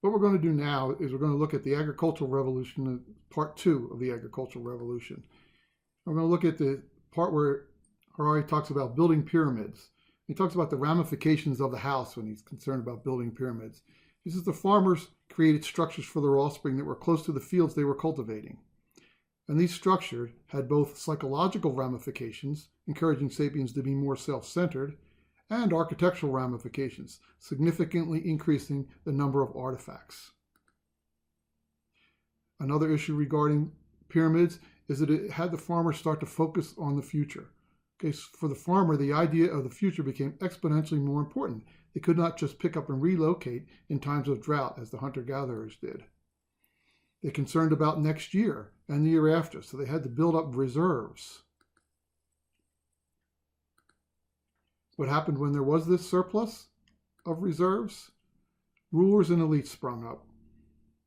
What we're going to do now is we're going to look at the agricultural revolution, part 2 of the agricultural revolution. We're going to look at the part where Harari talks about building pyramids. He talks about the ramifications of the house when he's concerned about building pyramids. He says the farmers created structures for their offspring that were close to the fields they were cultivating. And these structures had both psychological ramifications, encouraging sapiens to be more self-centered, and architectural ramifications, significantly increasing the number of artifacts. Another issue regarding pyramids is that it had the farmer start to focus on the future. Okay, so for the farmer, the idea of the future became exponentially more important. They could not just pick up and relocate in times of drought as the hunter-gatherers did. They're concerned about next year and the year after, so they had to build up reserves. What happened when there was this surplus of reserves? Rulers and elites sprung up,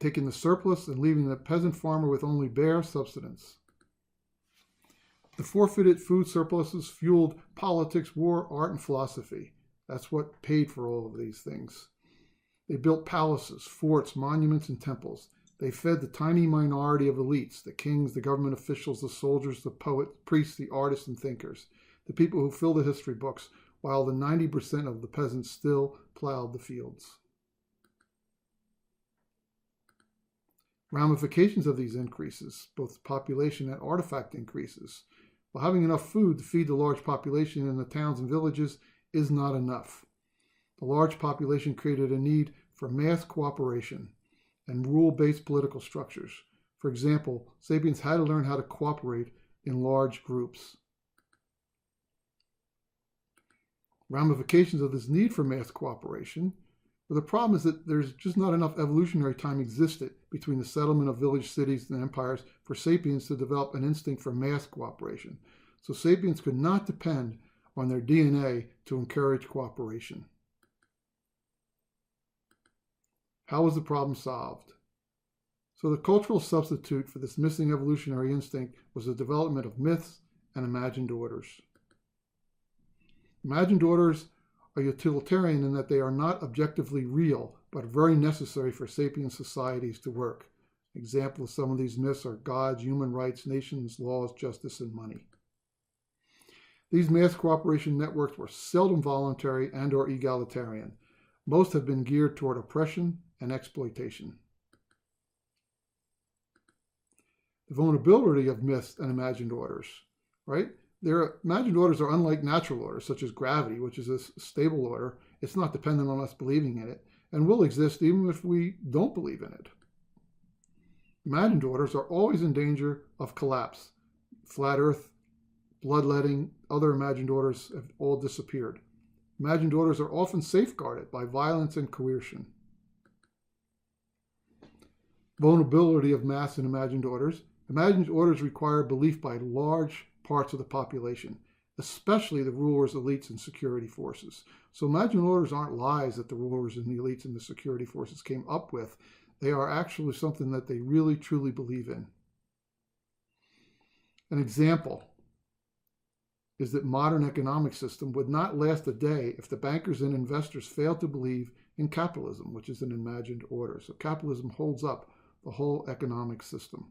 taking the surplus and leaving the peasant farmer with only bare subsistence. The forfeited food surpluses fueled politics, war, art, and philosophy. That's what paid for all of these things. They built palaces, forts, monuments, and temples. They fed the tiny minority of elites, the kings, the government officials, the soldiers, the poets, priests, the artists, and thinkers, the people who fill the history books, while the 90% of the peasants still plowed the fields. Ramifications of these increases, both population and artifact increases. Well, having enough food to feed the large population in the towns and villages is not enough. The large population created a need for mass cooperation and rule-based political structures. For example, sapiens had to learn how to cooperate in large groups. Ramifications of this need for mass cooperation. But the problem is that there's just not enough evolutionary time existed between the settlement of village cities and empires for sapiens to develop an instinct for mass cooperation. So sapiens could not depend on their DNA to encourage cooperation. How was the problem solved? So the cultural substitute for this missing evolutionary instinct was the development of myths and imagined orders. Imagined orders are utilitarian in that they are not objectively real, but very necessary for sapient societies to work. Examples of some of these myths are gods, human rights, nations, laws, justice, and money. These mass cooperation networks were seldom voluntary and or egalitarian. Most have been geared toward oppression and exploitation. The vulnerability of myths and imagined orders, right? Their imagined orders are unlike natural orders, such as gravity, which is a stable order. It's not dependent on us believing in it, and will exist even if we don't believe in it. Imagined orders are always in danger of collapse. Flat Earth, bloodletting, other imagined orders have all disappeared. Imagined orders are often safeguarded by violence and coercion. Vulnerability of mass and imagined orders. Imagined orders require belief by large parts of the population, especially the rulers, elites, and security forces. So imagined orders aren't lies that the rulers and the elites and the security forces came up with. They are actually something that they really, truly believe in. An example is that modern economic system would not last a day if the bankers and investors failed to believe in capitalism, which is an imagined order. So capitalism holds up the whole economic system.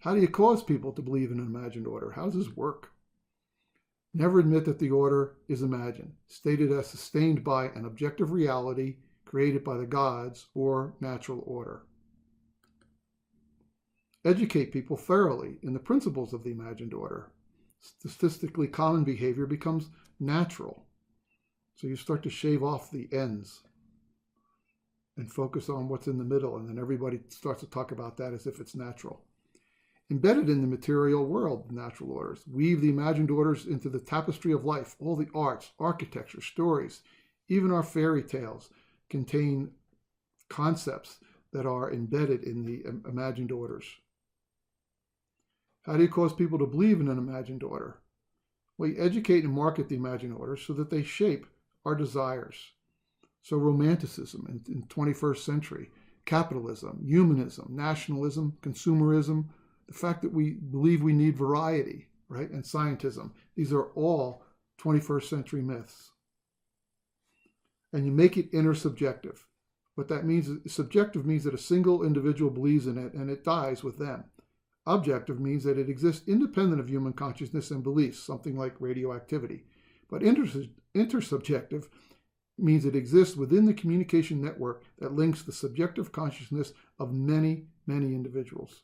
How do you cause people to believe in an imagined order? How does this work? Never admit that the order is imagined, stated as sustained by an objective reality created by the gods or natural order. Educate people thoroughly in the principles of the imagined order. Statistically common behavior becomes natural. So you start to shave off the ends and focus on what's in the middle, and then everybody starts to talk about that as if it's natural. Embedded in the material world, natural orders. Weave the imagined orders into the tapestry of life. All the arts, architecture, stories, even our fairy tales contain concepts that are embedded in the imagined orders. How do you cause people to believe in an imagined order? Well, you educate and market the imagined orders so that they shape our desires. So romanticism in 21st century, capitalism, humanism, nationalism, consumerism, the fact that we believe we need variety, right, and scientism. These are all 21st century myths. and you make it intersubjective. What that means is subjective means that a single individual believes in it and it dies with them. Objective means that it exists independent of human consciousness and beliefs, something like radioactivity. But intersubjective means it exists within the communication network that links the subjective consciousness of many, many individuals.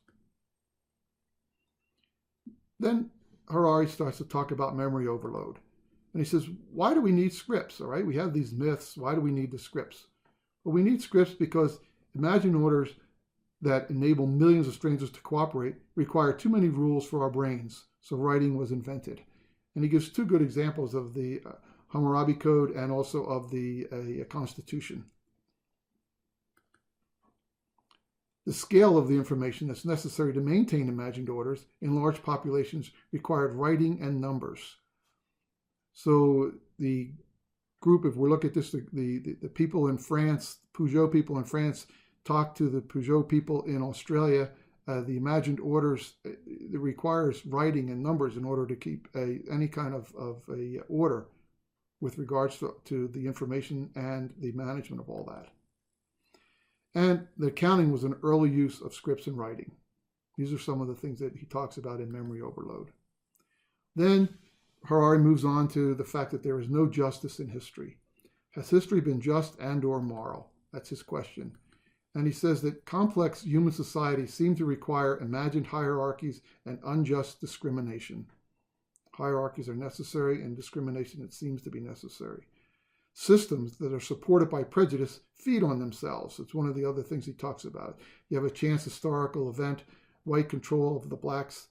Then Harari starts to talk about memory overload. And he says, why do we need scripts? All right, we have these myths. Why do we need the scripts? Well, we need scripts because imagined orders that enable millions of strangers to cooperate require too many rules for our brains. So writing was invented. And he gives two good examples of the Hammurabi Code and also of the Constitution. The scale of the information that's necessary to maintain imagined orders in large populations required writing and numbers. So the group, if we look at this, the people in France, Peugeot people in France, talk to the Peugeot people in Australia. The imagined orders, it requires writing and numbers in order to keep any kind of a order with regards to the information and the management of all that. And the accounting was an early use of scripts and writing. These are some of the things that he talks about in memory overload. Then Harari moves on to the fact that there is no justice in history. Has history been just and or moral? That's his question. And he says that complex human societies seem to require imagined hierarchies and unjust discrimination. Hierarchies are necessary, and discrimination, it seems to be necessary. Systems that are supported by prejudice feed on themselves. It's one of the other things he talks about. You have a chance historical event, white control of the blacks,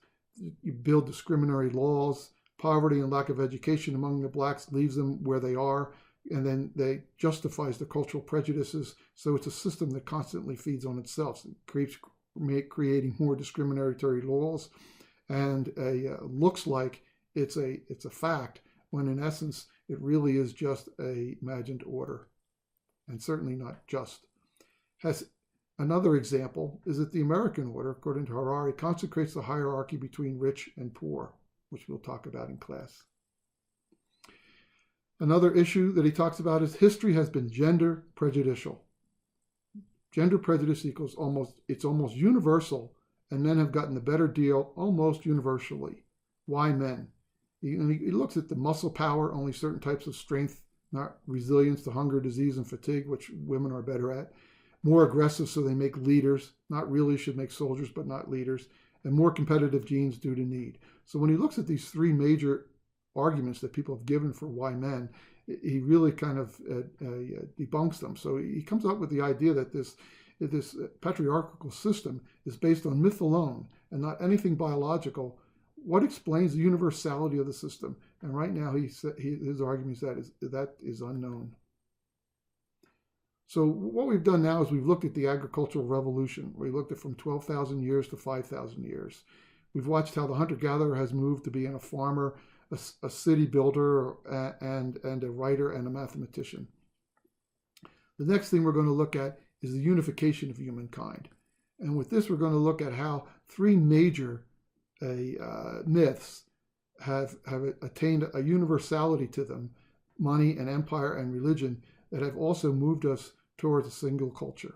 you build discriminatory laws, poverty and lack of education among the blacks leaves them where they are, and then they justifies the cultural prejudices. So it's a system that constantly feeds on itself. It keeps creating more discriminatory laws, and looks like it's a fact, when in essence it really is just a imagined order, and certainly not just. Another example is that the American order, according to Harari, consecrates the hierarchy between rich and poor, which we'll talk about in class. Another issue that he talks about is history has been gender prejudicial. Gender prejudice equals it's almost universal, and men have gotten the better deal almost universally. Why men? He looks at the muscle power, only certain types of strength, not resilience to hunger, disease, and fatigue, which women are better at. More aggressive, so they make leaders. Not really should make soldiers, but not leaders. And more competitive genes due to need. So when he looks at these three major arguments that people have given for why men, he really kind of debunks them. So he comes up with the idea that this patriarchal system is based on myth alone and not anything biological. What explains the universality of the system? And right now his argument is that is unknown. So what we've done now is we've looked at the agricultural revolution. We looked at from 12,000 years to 5,000 years. We've watched how the hunter-gatherer has moved to being a farmer, a city builder, and a writer and a mathematician. The next thing we're going to look at is the unification of humankind. And with this, we're going to look at how three major myths have attained a universality to them, money and empire and religion, that have also moved us towards a single culture.